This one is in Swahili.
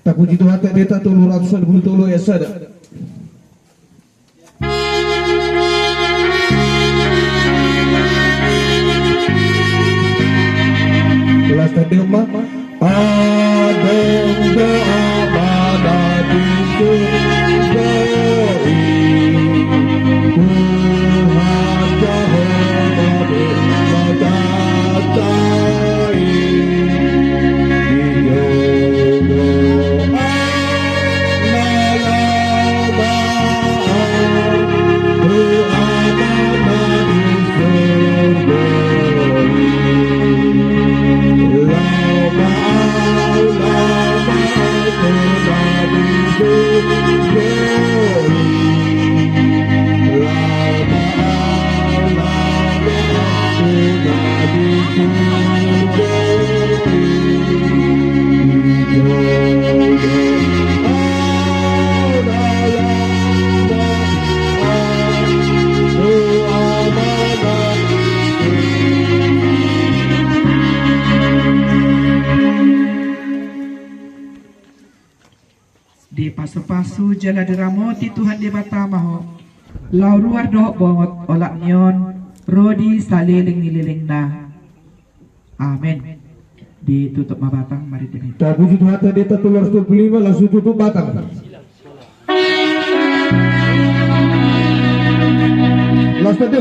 Tak puji Tuhan tak dia tak tolong ratusan ribu tolong ya sada. Kelas tadi mak adem doa pada diri Tuhan Jehovah mendatai di pasu-pasu jala deramo ti Tuhan di batamaho lau ruar doh bongot olak nyon rodi saliling nililing na amin. Ditutup mabatang mari demi tak puji Tuhan tak dia tak tolong 25 langsung tutup batang. Last tadi